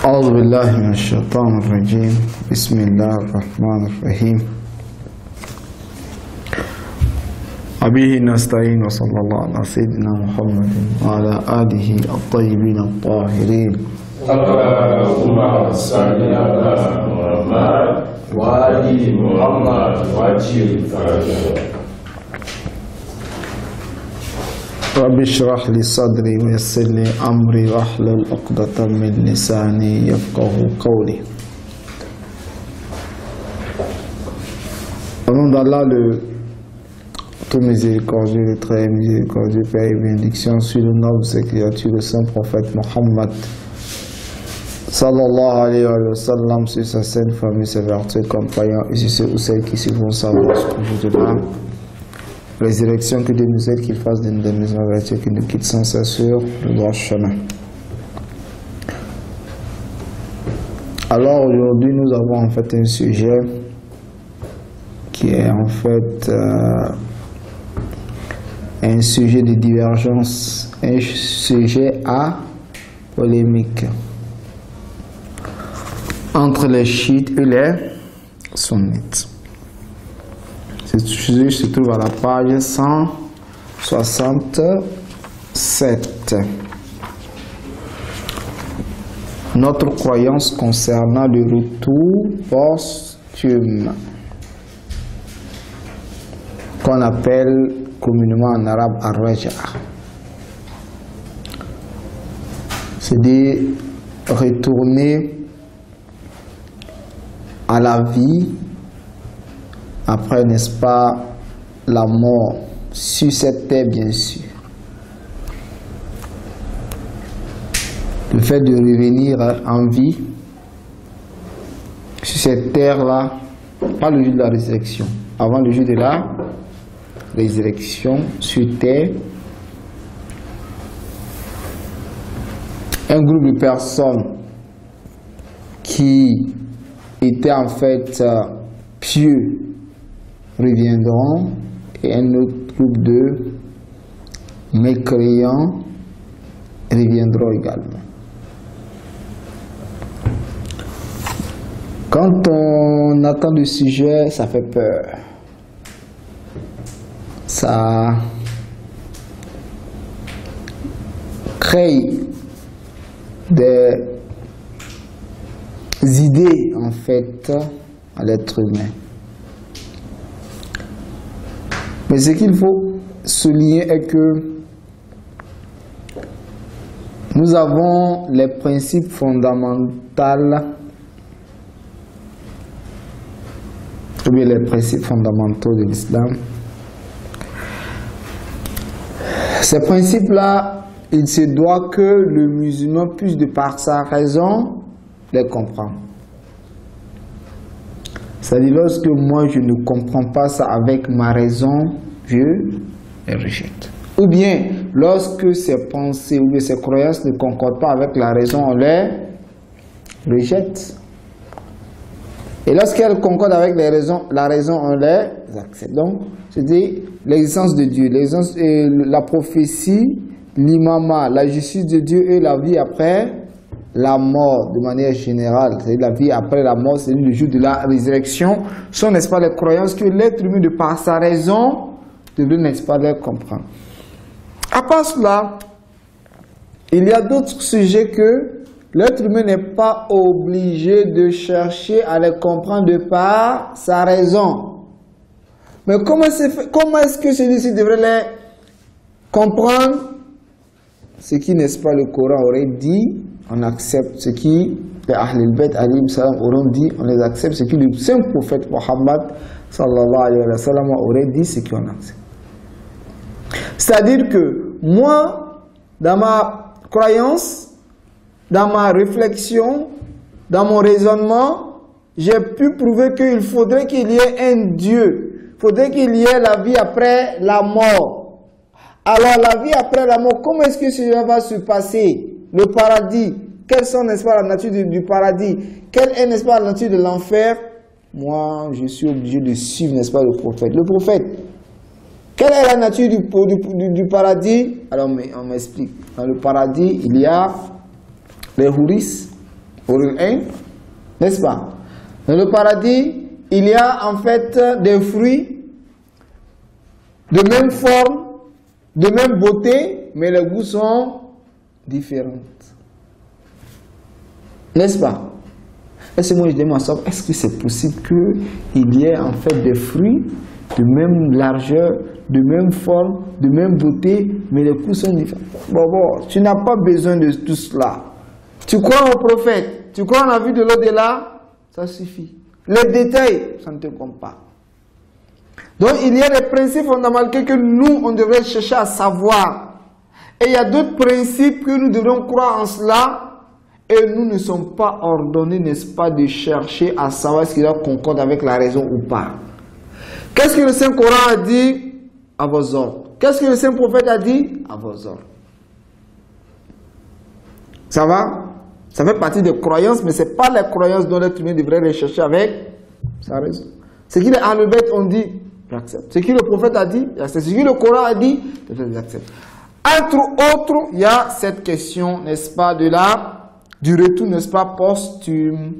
أعوذ بالله من الشيطان الرجيم بسم الله الرحمن الرحيم وبه نستعين وصلى الله على سيدنا محمد وعلى آله الطيبين الطاهرين اللهم صل على محمد وآل محمد وعجل فرجه. رب اشرح لي صدري ويسر لي أمري واحلل عقدة من لساني يفقه قولي. Au nom d'Allah, le tout miséricordieux, le très miséricordieux, Père et bénédiction sur le nom de ses créatures, le saint prophète Mohammed sallallahu alayhi wa sallam, sur sa sainte famille, ses vertus, compagnons, et sur ceux ou celles qui suivront sa voie jusqu'au jour de la résurrection, que Dieu nous aide, qu'il fasse de nous des maisons vertueuses, qu'il nous quitte sans cesse sur le droit chemin. Alors aujourd'hui, nous avons en fait un sujet qui est en fait un sujet de divergence, un sujet à polémique entre les chiites et les sunnites. Ce sujet se trouve à la page 167. Notre croyance concernant le retour posthume, qu'on appelle communément en arabe ar-raja, c'est-à-dire retourner à la vie après, n'est-ce pas, la mort sur cette terre, bien sûr. Le fait de revenir en vie sur cette terre-là, pas le jour de la résurrection, avant le jour de la résurrection sur terre, un groupe de personnes qui étaient en fait pieux reviendront, et un autre groupe de mécréants reviendront également. Quand on attend le sujet, ça fait peur. Ça crée des idées en fait à l'être humain. Mais ce qu'il faut souligner est que nous avons les principes fondamentaux, ou bien les principes fondamentaux de l'islam. Ces principes-là, il se doit que le musulman puisse, de par sa raison, les comprendre. C'est-à-dire, lorsque moi je ne comprends pas ça avec ma raison, je les rejette. Ou bien, lorsque ces pensées ou bien ces croyances ne concordent pas avec la raison, on les rejette. Et lorsqu'elles concordent avec la raison, on les accepte. Donc, c'est-à-dire l'existence de Dieu, la prophétie, l'imama, la justice de Dieu et la vie après la mort, de manière générale, c'est-à-dire la vie après la mort, c'est le jour de la résurrection, sont, n'est-ce pas, les croyances que l'être humain, de par sa raison, devrait, n'est-ce pas, les comprendre. À part cela, il y a d'autres sujets que l'être humain n'est pas obligé de chercher à les comprendre de par sa raison. Mais comment est-ce que celui-ci devrait les comprendre? Ce qui, n'est-ce pas, le Coran aurait dit, on accepte ce qui les Ahlul Bayt alayhim salam auront dit, on les accepte. Ce qui le saint prophète Mohammed sallallahu alayhi wa sallam aurait dit, ce qu'on accepte. C'est-à-dire que moi, dans ma croyance, dans ma réflexion, dans mon raisonnement, j'ai pu prouver qu'il faudrait qu'il y ait un Dieu. Il faudrait qu'il y ait la vie après la mort. Alors la vie après la mort, comment est-ce que cela va se passer? Le paradis, quelles sont, n'est-ce pas, la nature du paradis? Quelle est, n'est-ce pas, la nature de l'enfer? Moi, je suis obligé de suivre, n'est-ce pas, le prophète. Le prophète, quelle est la nature du paradis? Alors, on m'explique. Dans le paradis, il y a les houris, N'est-ce pas? Dans le paradis, il y a en fait des fruits de même forme, de même beauté, mais les goûts sont différents. N'est-ce pas? Est-ce que moi je demande ça, est-ce que c'est possible qu'il y ait en fait des fruits de même largeur, de même forme, de même beauté, mais les goûts sont différents? Bon, tu n'as pas besoin de tout cela. Tu crois au prophète, tu crois en la vie de l'au-delà, ça suffit. Les détails, ça ne te compte pas. Donc il y a des principes fondamentaux que nous, on devrait chercher à savoir. Et il y a d'autres principes que nous devons croire en cela. Et nous ne sommes pas ordonnés, n'est-ce pas, de chercher à savoir ce qui concorde avec la raison ou pas. Qu'est-ce que le Saint-Coran a dit? À vos ordres. Qu'est-ce que le Saint-Prophète a dit? À vos ordres. Ça va? Ça fait partie des croyances, mais ce n'est pas les croyances dont l'être humain devrait rechercher avec sa raison. Ce que les Ahlul-Bayt ont dit, j'accepte. Ce que le prophète a dit, j'accepte. Ce que le Coran a dit, j'accepte. Entre autres, il y a cette question, n'est-ce pas, du retour, n'est-ce pas, posthume.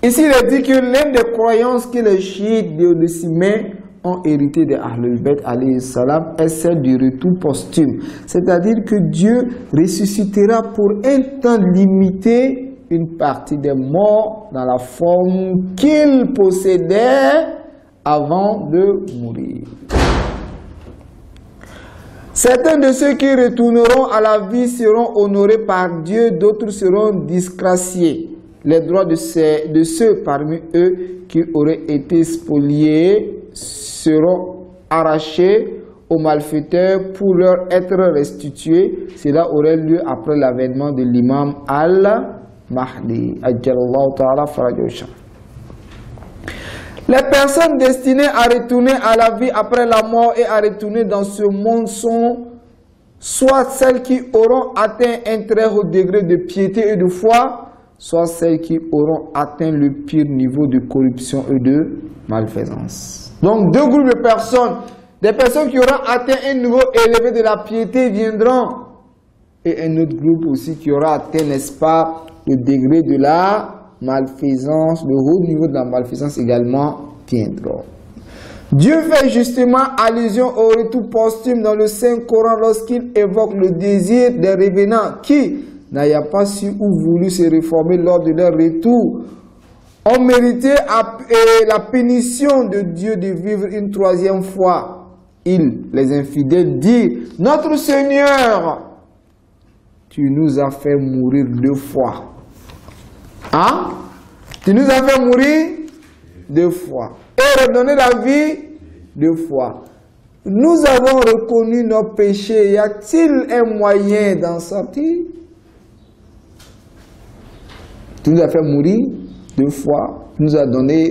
Ici, il est dit que l'une des croyances que les chiites duodécimains ont hérité des Ahlul-Bayt alayhi salam est celle du retour posthume. C'est-à-dire que Dieu ressuscitera pour un temps limité une partie des morts dans la forme qu'ils possédaient avant de mourir. Certains de ceux qui retourneront à la vie seront honorés par Dieu, d'autres seront disgraciés. Les droits de ceux parmi eux qui auraient été spoliés seront arrachés aux malfaiteurs pour leur être restitués. Cela aurait lieu après l'avènement de l'imam al-Mahdi. Les personnes destinées à retourner à la vie après la mort et à retourner dans ce monde sont soit celles qui auront atteint un très haut degré de piété et de foi, soit celles qui auront atteint le pire niveau de corruption et de malfaisance. Donc deux groupes de personnes, des personnes qui auront atteint un niveau élevé de la piété viendront, et un autre groupe aussi qui aura atteint, n'est-ce pas, le degré de la malfaisance, le haut niveau de la malfaisance également viendra. Dieu fait justement allusion au retour posthume dans le Saint-Coran lorsqu'il évoque le désir des revenants qui, n'ayant pas su ou voulu se réformer lors de leur retour, ont mérité la pénition de Dieu de vivre une troisième fois. Ils, les infidèles, disent: Notre Seigneur, tu nous as fait mourir 2 fois. Hein? Tu nous as fait mourir 2 fois. Et redonner la vie 2 fois. Nous avons reconnu nos péchés. Y a-t-il un moyen d'en sortir? Tu nous as fait mourir 2 fois. Tu nous as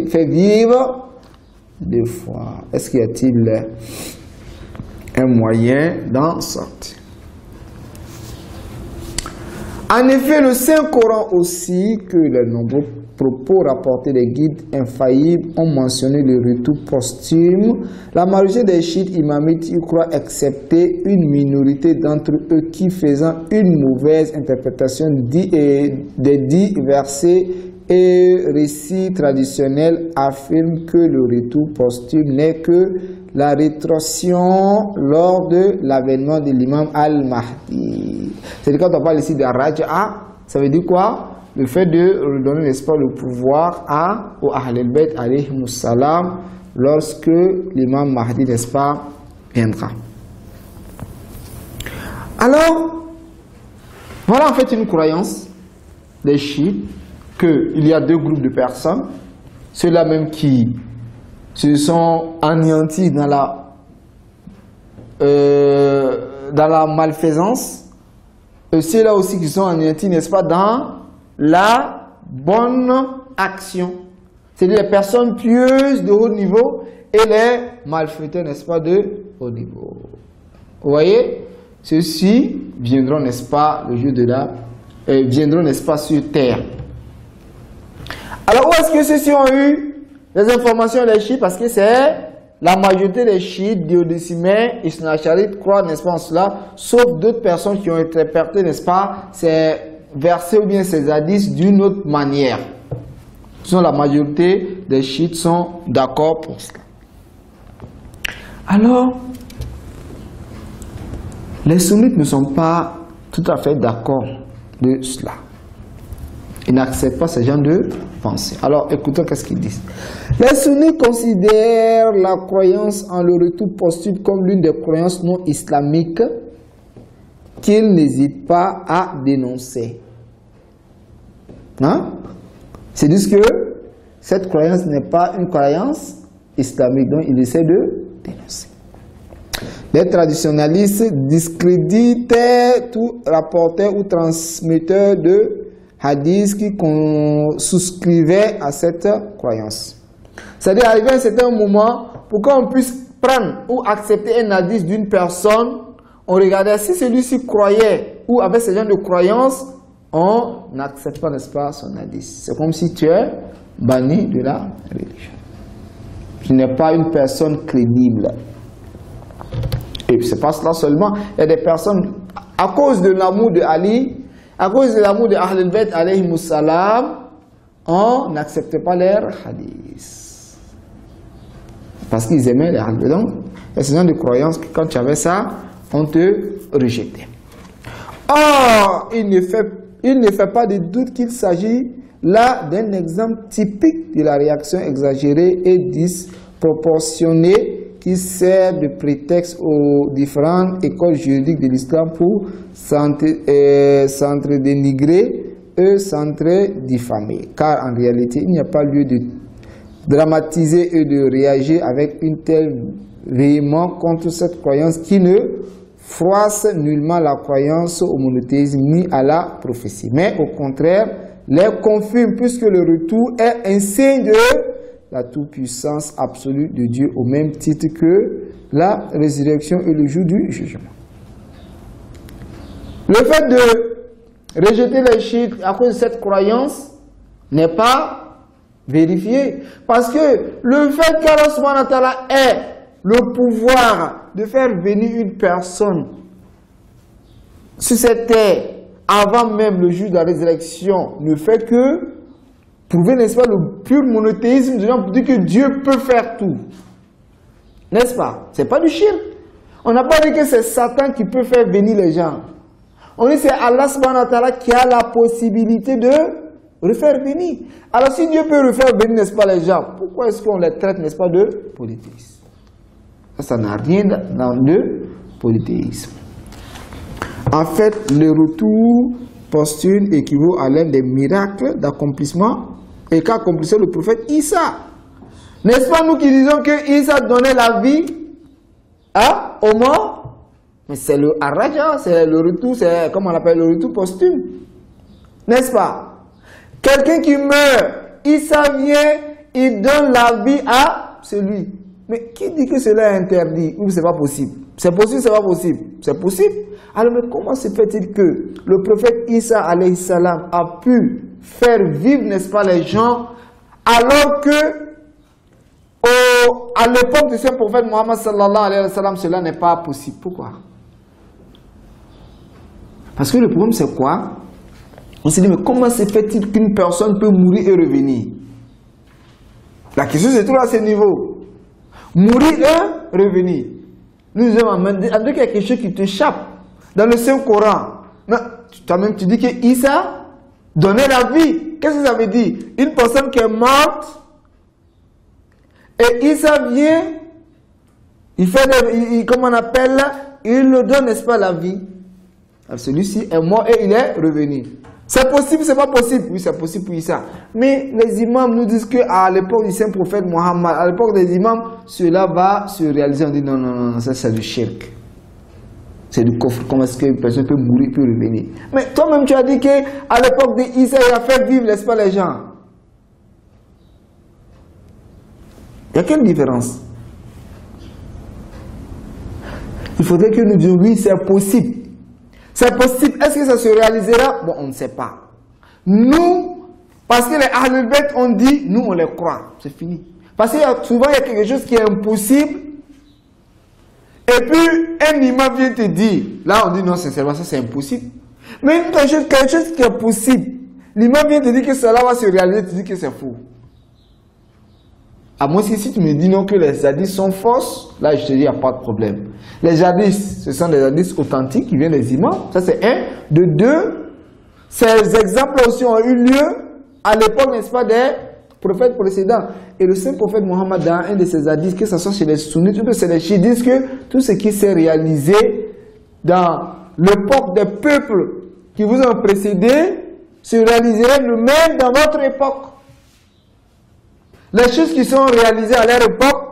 fait vivre 2 fois. Est-ce qu'il y a-t-il un moyen d'en sortir? En effet, le Saint-Coran aussi, que les nombreux propos rapportés des guides infaillibles ont mentionné le retour posthume. La majorité des chiites imamites y croient, excepté une minorité d'entre eux qui, faisant une mauvaise interprétation des 10 versets et récits traditionnels, affirment que le retour posthume n'est que la rétroaction lors de l'avènement de l'imam al-Mahdi. C'est-à-dire quand on parle ici de Raja'a, ça veut dire quoi? Le fait de redonner, n'est-ce pas, le pouvoir au Ahlul-Bayt alayhimus salam lorsque l'imam Mahdi, n'est-ce pas, viendra. Alors, voilà en fait une croyance des chiites qu'il y a 2 groupes de personnes, ceux-là même qui se sont anéantis dans la malfaisance, et ceux-là aussi qui sont anéantis, n'est-ce pas, dans la bonne action. C'est-à-dire les personnes pieuses de haut niveau et les malfaiteurs, n'est-ce pas, de haut niveau. Vous voyez, ceux-ci viendront, n'est-ce pas, le jour de viendront, n'est-ce pas, sur terre. Alors où est-ce que ceux-ci ont eu les informations des chiites? Parce que c'est la majorité des chiites, duodécimains, isna-acharites croient, n'est-ce pas, en cela, sauf d'autres personnes qui ont interprété, n'est-ce pas, ces versets ou bien ces hadiths d'une autre manière. Sinon, la majorité des chiites sont d'accord pour cela. Alors, les sunnites ne sont pas tout à fait d'accord de cela. Ils n'acceptent pas ce genre de pensée. Alors, écoutons qu'est-ce qu'ils disent. Les sunnites considèrent la croyance en le retour posthume comme l'une des croyances non islamiques qu'ils n'hésitent pas à dénoncer. Hein? Ils disent que cette croyance n'est pas une croyance islamique, donc ils essaient de dénoncer. Les traditionalistes discréditaient tout rapporteur ou transmetteur de hadith qui souscrivait à cette croyance. C'est-à-dire, arrivé à un certain moment, pour qu'on puisse prendre ou accepter un hadith d'une personne, on regardait si celui-ci croyait ou avait ce genre de croyance, on n'accepte pas, n'est-ce pas, son hadith. C'est comme si tu es banni de la religion. Tu n'es pas une personne crédible. Et ce n'est pas cela seulement. Il y a des personnes, à cause de l'amour de Ali, à cause de l'amour de Ahlul Bayt alayhimus salam, on n'acceptait pas leurs hadiths. Parce qu'ils aimaient les hadiths. Donc, il y a ce genre de croyance que quand tu avais ça, on te rejetait. Or, il ne fait pas de doute qu'il s'agit là d'un exemple typique de la réaction exagérée et disproportionnée qui sert de prétexte aux différentes écoles juridiques de l'islam pour s'entre-dénigrer et s'entre-diffamer. Car en réalité, il n'y a pas lieu de dramatiser et de réagir avec une telle véhémence contre cette croyance qui ne froisse nullement la croyance au monothéisme ni à la prophétie, mais au contraire les confirme puisque le retour est un signe de la toute-puissance absolue de Dieu au même titre que la résurrection et le jour du jugement. Le fait de rejeter les chiites à cause de cette croyance n'est pas vérifié parce que le fait qu'Allah subhanahu wa ta'ala ait le pouvoir de faire venir une personne sur cette terre avant même le jour de la résurrection ne fait que prouver, n'est-ce pas, le pur monothéisme de gens pour dire que Dieu peut faire tout. N'est-ce pas? C'est pas du shirk. On n'a pas dit que c'est Satan qui peut faire venir les gens. On dit que c'est Allah subhanahu wa ta'ala qui a la possibilité de le faire venir. Alors si Dieu peut le faire venir, n'est-ce pas, les gens, pourquoi est-ce qu'on les traite, n'est-ce pas, de polythéisme? Ça n'a rien de polythéisme. En fait, le retour posthume équivaut à l'un des miracles d'accomplissement et qu'accomplissait le prophète Isa. N'est-ce pas nous qui disons que Isa donnait la vie aux morts? Mais c'est le Araja, c'est le retour, c'est comme on appelle le retour posthume. N'est-ce pas? Quelqu'un qui meurt, Isa vient, il donne la vie à celui. Mais qui dit que cela est interdit ou c'est pas possible? C'est possible, c'est pas possible? C'est possible. Alors, mais comment se fait-il que le prophète Isa alayhi salam a pu faire vivre, n'est-ce pas, les gens, alors que à l'époque de ce prophète Mohammed sallallahu alayhi wa sallam, cela n'est pas possible? Pourquoi? Parce que le problème c'est quoi? On se dit, mais comment se fait-il qu'une personne peut mourir et revenir? La question c'est toujours à ce niveau. Mourir et revenir. Nous avons quelque chose qui t'échappe. Dans le Saint-Coran, toi-même tu dis que Isa donnait la vie. Qu'est-ce que ça veut dire? Une personne qui est morte et Isa vient, il fait, comment on appelle, il le donne, n'est-ce pas, la vie. Celui-ci est mort et il est revenu. C'est possible, c'est pas possible? Oui, c'est possible pour Isa. Mais les imams nous disent qu'à l'époque du saint prophète Mohammed, à l'époque des imams, cela va se réaliser. On dit non, non, non, ça c'est du shirk. C'est du coffre. Comment est-ce qu'une personne peut mourir puis revenir? Mais toi-même tu as dit qu'à l'époque d'Isa, il a fait vivre, n'est-ce pas, les gens? Il y a quelle différence? Il faudrait que nous disions oui, c'est possible. C'est possible. Est-ce que ça se réalisera? Bon, on ne sait pas. Nous, parce que les Ahlul Bayt ont dit, nous on les croit. C'est fini. Parce que souvent il y a quelque chose qui est impossible. Et puis un imam vient te dire, là on dit non, sincèrement, ça c'est impossible. Mais quelque chose qui est possible, l'imam vient te dire que cela va se réaliser, tu dis que c'est faux. À moins que si tu me dis non que les hadiths sont fausses, là je te dis il n'y a pas de problème. Les hadiths, ce sont des hadiths authentiques qui viennent des imams, ça c'est un. De deux, ces exemples aussi ont eu lieu à l'époque, n'est-ce pas, des prophètes précédents. Et le saint prophète Mohammed, dans un de ses hadiths, que ce soit chez les sunnites ou chez les chiites, disent que tout ce qui s'est réalisé dans l'époque des peuples qui vous ont précédé se réaliserait le même dans votre époque. Les choses qui sont réalisées à leur époque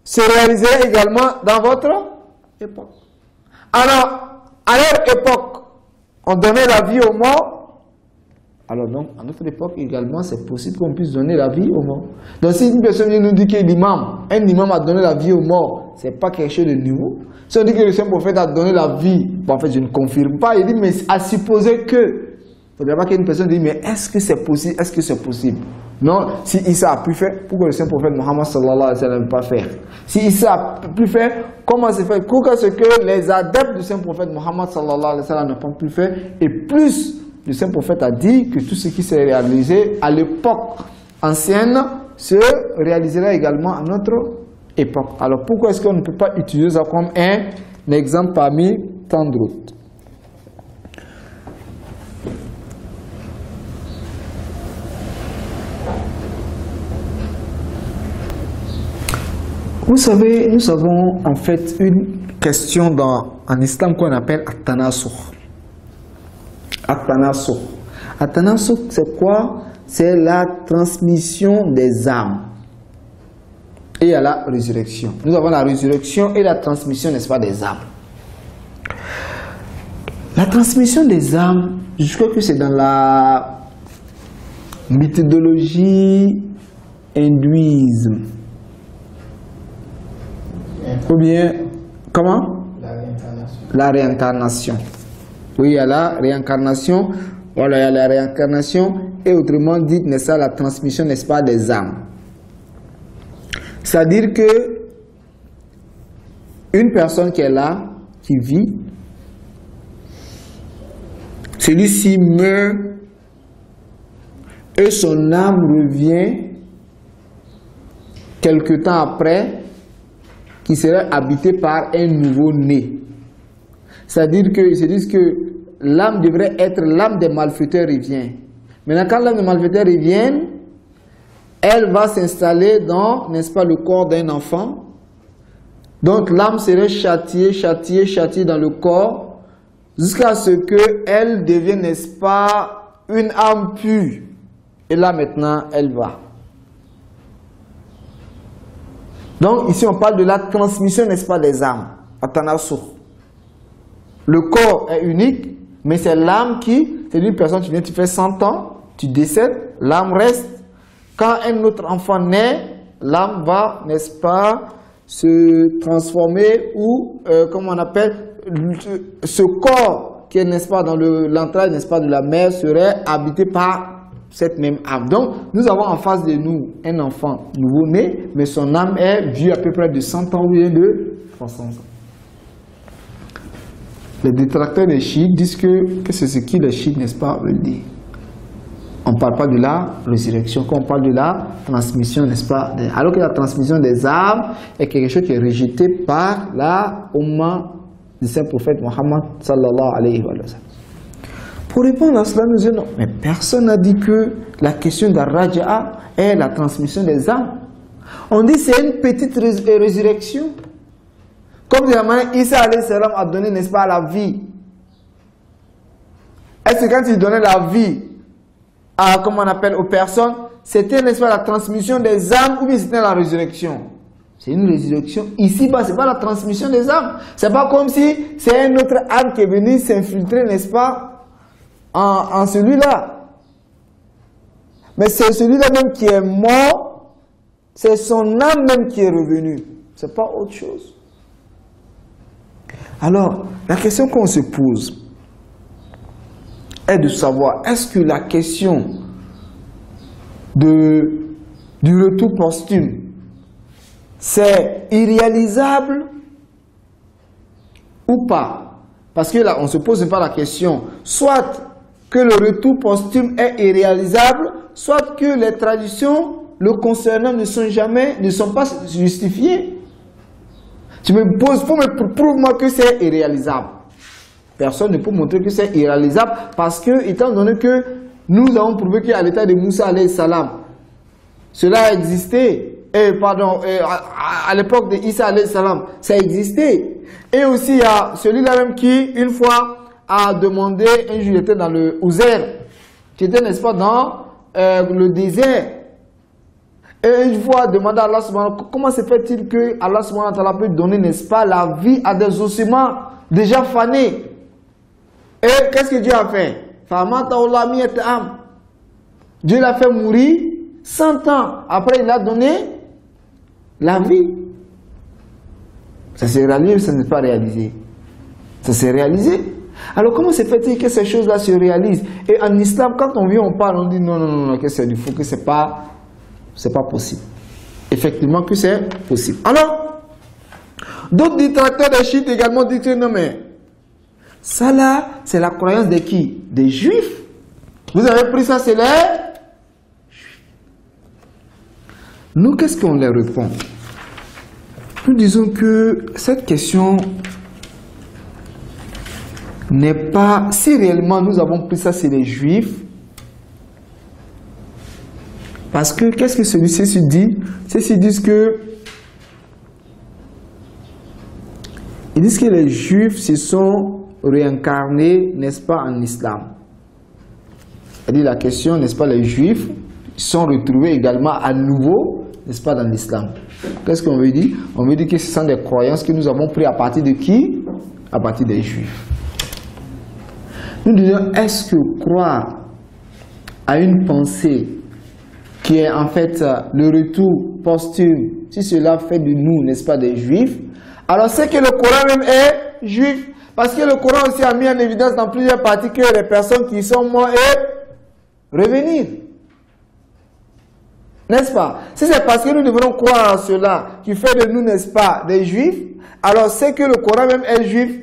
se réaliseraient également dans votre époque. Alors, à leur époque, on donnait la vie aux morts. Alors donc, à notre époque également, c'est possible qu'on puisse donner la vie aux morts. Donc si une personne vient nous dire qu'un imam a donné la vie aux morts, c'est pas quelque chose de nouveau. Si on dit que le saint prophète a donné la vie, bon, en fait je ne confirme pas, il dit mais à supposer que, il ne faudrait pas qu'une personne dise mais est-ce que c'est possible, est-ce que c'est possible? Non, si Isa a pu faire, pourquoi le saint prophète Mohammed sallallahu alayhi wa sallam ne peut pas faire? Si Isa a pu faire, comment c'est fait? Pourquoi ce que les adeptes du saint prophète Mohammed sallallahu alayhi wa sallam ne peuvent plus faire? Et plus, le saint prophète a dit que tout ce qui s'est réalisé à l'époque ancienne se réalisera également à notre époque. Alors pourquoi est-ce qu'on ne peut pas utiliser ça comme un exemple parmi tant d'autres? Vous savez, nous avons en fait une question en islam qu'on appelle at-tanasukh. At-tanasukh. At-tanasukh, c'est quoi? C'est la transmission des âmes. Et il y a la résurrection. Nous avons la résurrection et la transmission, n'est-ce pas, des âmes. La transmission des âmes, je crois que c'est dans la méthodologie hindouisme. Ou bien, comment? La réincarnation. La réincarnation. Oui, il y a la réincarnation. Voilà, il y a la réincarnation. Et autrement dit, n'est-ce pas, la transmission, n'est-ce pas, des âmes. C'est-à-dire que une personne qui est là, qui vit, celui-ci meurt et son âme revient quelque temps après, qui serait habité par un nouveau-né. C'est-à-dire qu'ils se disent que l'âme devrait être l'âme des malfaiteurs revient. Maintenant, quand l'âme des malfaiteurs revient, elle va s'installer dans, n'est-ce pas, le corps d'un enfant. Donc l'âme serait châtiée dans le corps, jusqu'à ce qu'elle devienne, n'est-ce pas, une âme pure. Et là maintenant, elle va. Donc ici on parle de la transmission, n'est-ce pas, des âmes. At-tanasukh. Le corps est unique, mais c'est l'âme qui, c'est une personne, tu viens, tu fais 100 ans, tu décèdes, l'âme reste. Quand un autre enfant naît, l'âme va, n'est-ce pas, se transformer ou, comment on appelle, ce corps qui est, n'est-ce pas, dans l'entraille, n'est-ce pas, de la mère serait habité par cette même âme. Donc, nous avons en face de nous un enfant nouveau-né, mais son âme est vue à peu près de 100 ans ou bien de 300 ans. Les détracteurs des chiites disent que c'est ce qui les chiites, n'est-ce pas, veulent dire. On ne parle pas de la résurrection, qu'on parle de la transmission, n'est-ce pas? Alors que la transmission des âmes est quelque chose qui est rejeté par la Ummah du saint prophète Mohammed sallallahu alayhi wa sallam. Pour répondre à cela, nous disons non, mais personne n'a dit que la question de la Raja'a est la transmission des âmes. On dit que c'est une petite résurrection. Comme de la manière Isa alayhi salam a donné, n'est-ce pas, la vie. Est-ce que quand il donnait la vie à, comment on appelle, aux personnes, c'était, n'est-ce pas, la transmission des âmes ou bien c'était la résurrection? C'est une résurrection. Ici-bas, ce n'est pas la transmission des âmes. Ce n'est pas comme si c'est une autre âme qui est venue s'infiltrer, n'est-ce pas, en celui-là. Mais c'est celui-là même qui est mort, c'est son âme même qui est revenue. Ce n'est pas autre chose. Alors, la question qu'on se pose est de savoir, est-ce que la question du retour posthume, c'est irréalisable ou pas? Parce que là, on ne se pose pas la question, soit que le retour posthume est irréalisable, soit que les traditions le concernant ne sont pas justifiées. Tu me poses, prouve-moi que c'est irréalisable. Personne ne peut montrer que c'est irréalisable parce que, étant donné que nous avons prouvé qu'à l'état de Moussa alayhi salam, cela a existé. À l'époque de Isa alayhi salam, ça existait. Et aussi, il y a celui-là même qui, une fois, a demandé, un jour il était dans le Ouzer, qui était, n'est-ce pas, dans le désert. Et une fois, demandé à Allah subhanahu wa ta'ala, comment se fait-il que Allah subhanahu wa ta'ala peut donner, n'est-ce pas, la vie à des ossements déjà fanés? Et qu'est-ce que Dieu a fait? Dieu l'a fait mourir 100 ans. Après, il a donné la vie. Ça s'est réalisé ou ça n'est pas réalisé? Ça s'est réalisé. Alors, comment se fait-il que ces choses-là se réalisent? Et en islam, quand on vient, on parle, on dit non, que c'est du faux, que c'est pas possible. Effectivement, que c'est possible. Alors, d'autres détracteurs des chiites également disent que non, mais ça là, c'est la croyance de qui? Des juifs. Vous avez pris ça, c'est les juifs. Nous, qu'est-ce qu'on leur répond? Nous disons que cette question n'est pas... Si réellement nous avons pris ça, c'est les juifs. Parce que, qu'est-ce que celui-ci dit? Ceux-ci disent que... Ils disent que les juifs se sont réincarnés, n'est-ce pas, en islam. C'est-à-dire la question, n'est-ce pas, les juifs sont retrouvés également à nouveau, n'est-ce pas, dans l'islam. Qu'est-ce qu'on veut dire? On veut dire que ce sont des croyances que nous avons prises à partir de qui? À partir des juifs. Nous disons, est-ce que croire à une pensée qui est en fait le retour posthume, si cela fait de nous, n'est-ce pas, des juifs, alors c'est que le Coran même est juif. Parce que le Coran aussi a mis en évidence dans plusieurs parties que les personnes qui sont mortes et revenir. N'est-ce pas? Si c'est parce que nous devons croire à cela qui fait de nous, n'est-ce pas, des juifs, alors c'est que le Coran même est juif.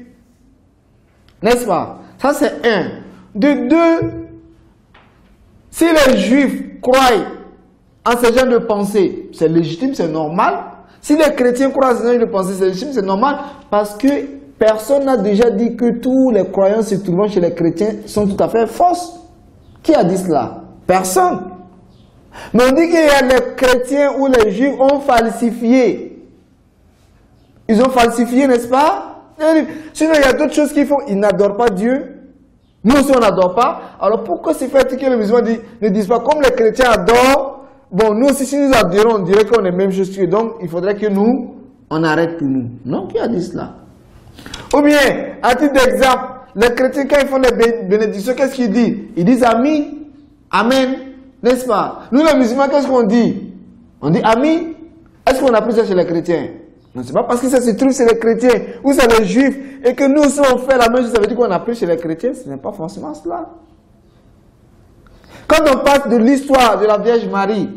N'est-ce pas? Ça c'est un. De deux, si les juifs croient en ce genre de pensée, c'est légitime, c'est normal. Si les chrétiens croient en ce genre de pensée, c'est légitime, c'est normal. Parce que personne n'a déjà dit que toutes les croyances se trouvant chez les chrétiens sont tout à fait fausses. Qui a dit cela? Personne. Mais on dit qu'il y a les chrétiens ou les juifs ont falsifié. Ils ont falsifié, n'est-ce pas? Sinon, il y a d'autres choses qu'ils font. Ils n'adorent pas Dieu. Nous aussi, on n'adore pas. Alors, pourquoi c'est fait que les musulmans ne disent pas comme les chrétiens adorent? Bon, nous aussi, si nous adorons, on dirait qu'on est même juste que donc, il faudrait que nous, on arrête pour nous. Non, qui a dit cela? Ou bien, à titre d'exemple, les chrétiens, quand ils font les bénédictions, qu'est-ce qu'ils disent? Ils disent Amen. Amen. N'est-ce pas? Nous, les musulmans, qu'est-ce qu'on dit? On dit Amen. Est-ce qu'on a pris ça chez les chrétiens? Non, c'est pas parce que ça se trouve chez les chrétiens ou c'est les juifs et que nous aussi on fait la même chose, ça veut dire qu'on a pris chez les chrétiens. Ce n'est pas forcément cela. Quand on parle de l'histoire de la Vierge Marie,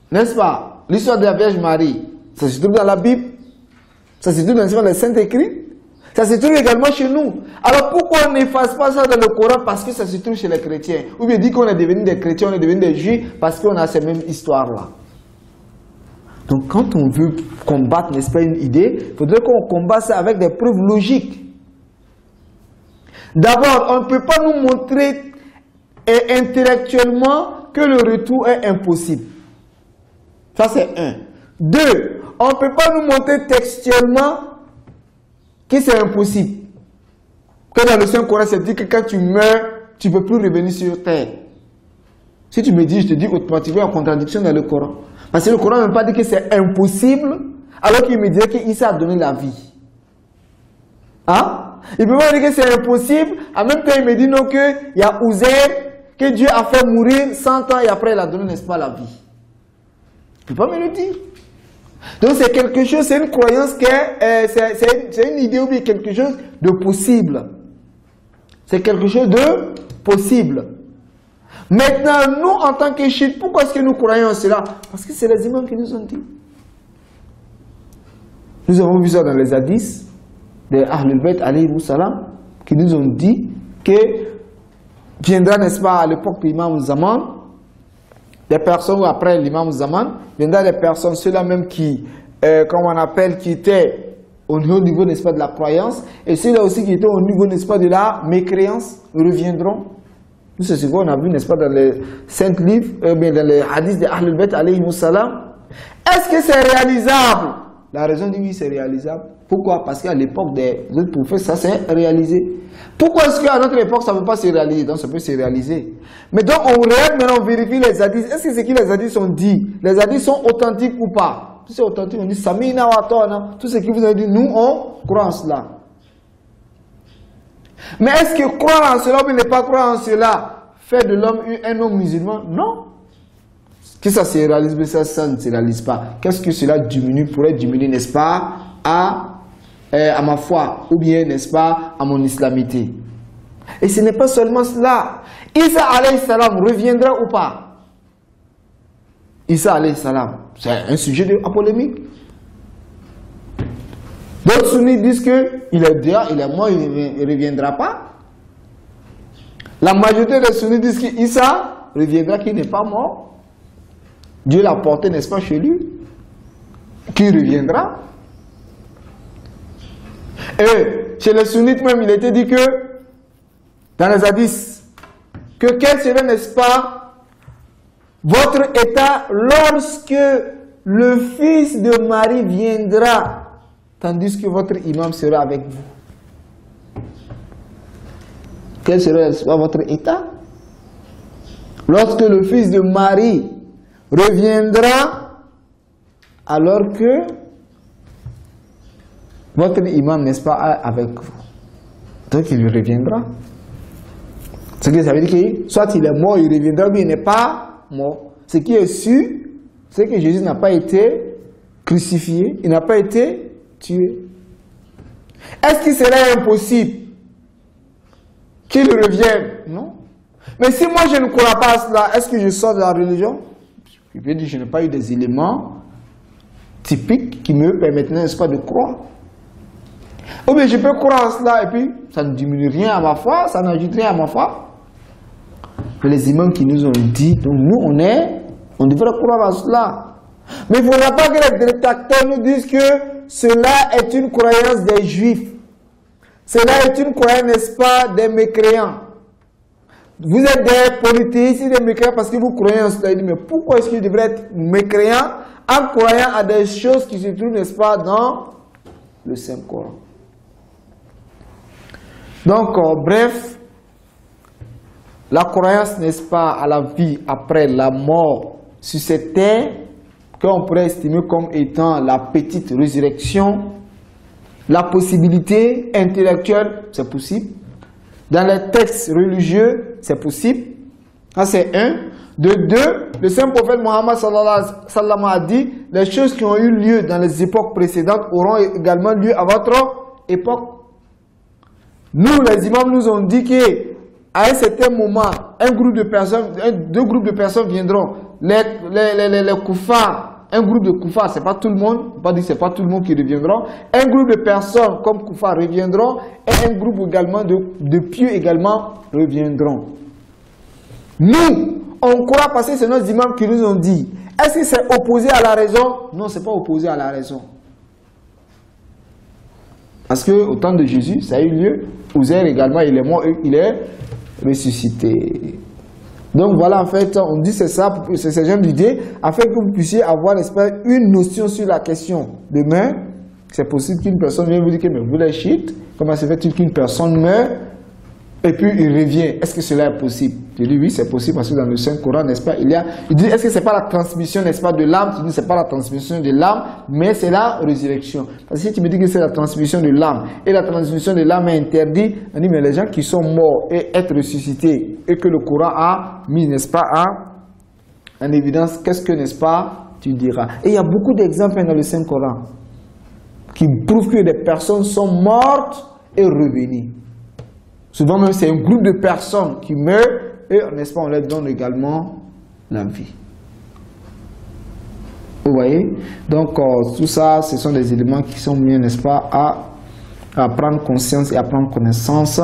n'est-ce pas? L'histoire de la Vierge Marie, ça se trouve dans la Bible, ça se trouve dans les Saints Écrits, ça se trouve également chez nous. Alors pourquoi on n'efface pas ça dans le Coran? Parce que ça se trouve chez les chrétiens. Ou bien dit qu'on est devenu des chrétiens, on est devenu des juifs parce qu'on a ces mêmes histoires-là. Donc quand on veut combattre, n'est-ce pas, une idée, il faudrait qu'on combatte ça avec des preuves logiques. D'abord, on ne peut pas nous montrer intellectuellement que le retour est impossible. Ça c'est un. Deux, on ne peut pas nous montrer textuellement que c'est impossible. Que dans le Saint-Coran, c'est dit que quand tu meurs, tu ne peux plus revenir sur terre. Si tu me dis, je te dis automatiquement en contradiction dans le Coran. Parce que le Coran n'a même pas dit que c'est impossible, alors qu'il me dirait qu'Issa a donné la vie. Hein? Il peut pas dire que c'est impossible, en même temps il me dit non qu'il y a Uzair, que Dieu a fait mourir 100 ans et après il a donné, n'est-ce pas, la vie. Il ne peut pas me le dire. Donc c'est quelque chose, c'est une croyance, c'est une idée ou bien quelque chose de possible. C'est quelque chose de possible. Maintenant, nous, en tant que chiites, pourquoi est-ce que nous croyons en cela? Parce que c'est les imams qui nous ont dit. Nous avons vu ça dans les hadiths, des Ahlul Bayt alayhi salam qui nous ont dit que viendra, n'est-ce pas, à l'époque de l'imam Zaman, des personnes, ou après l'imam Zaman, viendra des personnes, ceux-là même qui, comme on appelle, qui étaient au niveau, n'est-ce pas, de la croyance, et ceux-là aussi qui étaient au niveau, n'est-ce pas, de la mécréance, reviendront. Tout c'est ce qu'on a vu, n'est-ce pas, dans les 5 livres, mais dans les hadiths des Ahlul Bayt alayhi salam. Est-ce que c'est réalisable? La raison dit oui, c'est réalisable. Pourquoi? Parce qu'à l'époque des autres prophètes, ça s'est réalisé. Pourquoi est-ce qu'à notre époque, ça ne peut pas se réaliser? Donc ça peut se réaliser. Mais donc on regarde maintenant, on vérifie les hadiths. Est-ce que ce que les hadiths sont dit, les hadiths sont authentiques ou pas? Si c'est authentique, on dit Samina wa Ata'na. Tout ce que vous avez dit, nous on croit en cela. Mais est-ce que croire en cela ou ne pas croire en cela fait de l'homme un homme musulman? Non. Que ça se réalise, mais ça ne se réalise pas. Qu'est-ce que cela diminue, pourrait diminuer, n'est-ce pas, à ma foi, ou bien, n'est-ce pas, à mon islamité. Et ce n'est pas seulement cela. Isa alayhi salam reviendra ou pas? Isa alayhi salam, c'est un sujet de polémique. D'autres sunnites disent qu'il est déjà, il est mort, il ne reviendra pas. La majorité des sunnites disent qu'Isa reviendra, qu'il n'est pas mort. Dieu l'a porté, n'est-ce pas, chez lui, qui reviendra. Et chez les sunnites même, il était dit que, dans les hadiths, que quel serait, n'est-ce pas, votre état lorsque le fils de Marie viendra, tandis que votre imam sera avec vous. Quel serait, n'est-ce pas, votre état lorsque le fils de Marie reviendra, alors que votre imam, n'est-ce pas, avec vous. Donc il reviendra. Ce que ça veut dire que soit il est mort, il reviendra, mais il n'est pas mort. Ce qui est sûr, c'est que Jésus n'a pas été crucifié, il n'a pas été tué. Est-ce qu'il serait impossible qu'il revienne? Non. Mais si moi je ne crois pas à cela, est-ce que je sors de la religion? Je veux dire, je n'ai pas eu des éléments typiques qui me permettent, n'est-ce pas, de croire. Ou bien je peux croire à cela et puis ça ne diminue rien à ma foi, ça n'ajoute rien à ma foi. Les imams qui nous ont dit, donc nous on devrait croire à cela. Mais il ne faudra pas que les détracteurs nous disent que cela est une croyance des juifs. Cela est une croyance, n'est-ce pas, des mécréants. Vous êtes des polythéistes, des mécréants parce que vous croyez en cela. Mais pourquoi est-ce que je devrais être mécréant en croyant à des choses qui se trouvent, n'est-ce pas, dans le Saint-Coran? Donc, bref, la croyance, n'est-ce pas, à la vie après la mort sur cette terre, qu'on pourrait estimer comme étant la petite résurrection, la possibilité intellectuelle, c'est possible. Dans les textes religieux, c'est possible. Ça, c'est un. De deux, le Saint-Prophète Mohammed sallallahu alayhi wa sallam a dit les choses qui ont eu lieu dans les époques précédentes auront également lieu à votre époque. Nous, les imams, nous ont dit qu'à un certain moment, deux groupes de personnes viendront. Les koufars, un groupe de koufars, c'est pas tout le monde, on ne peut pas dire que c'est pas tout le monde qui reviendra. Un groupe de personnes comme koufars reviendront et un groupe également de pieux également reviendront. Nous, on croit parce que c'est nos imams qui nous ont dit. Est-ce que c'est opposé à la raison? Non, ce n'est pas opposé à la raison. Parce qu'au temps de Jésus, ça a eu lieu. Uzair également, il est mort, il est ressuscité. Donc voilà, en fait, on dit c'est ça, c'est ce genre d'idée, afin que vous puissiez avoir, n'est-ce pas, une notion sur la question. Demain, c'est possible qu'une personne vienne vous dire que mais vous les chiites, comment se fait-il qu'une personne meurt et puis il revient? Est-ce que cela est possible? Je dis oui, c'est possible parce que dans le Saint-Coran, n'est-ce pas, il dit est-ce que c'est pas la transmission, n'est-ce pas, de l'âme? Tu dis c'est pas la transmission de l'âme, mais c'est la résurrection. Parce que si tu me dis que c'est la transmission de l'âme et la transmission de l'âme est interdite, on dit mais les gens qui sont morts et être ressuscités et que le Coran a mis, n'est-ce pas, en évidence, qu'est-ce que, n'est-ce pas, tu diras. Et il y a beaucoup d'exemples dans le Saint-Coran qui prouvent que des personnes sont mortes et revenues. Souvent même c'est un groupe de personnes qui meurent et, n'est-ce pas, on leur donne également la vie. Vous voyez? Donc tout ça, ce sont des éléments qui sont mis, n'est-ce pas, à à prendre conscience et à prendre connaissance.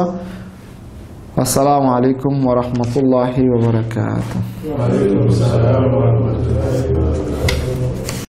Assalamu alaikum wa rahmatullahi wa barakatuh. Wa alaikum salam wa rahmatullahi wa barakatuh.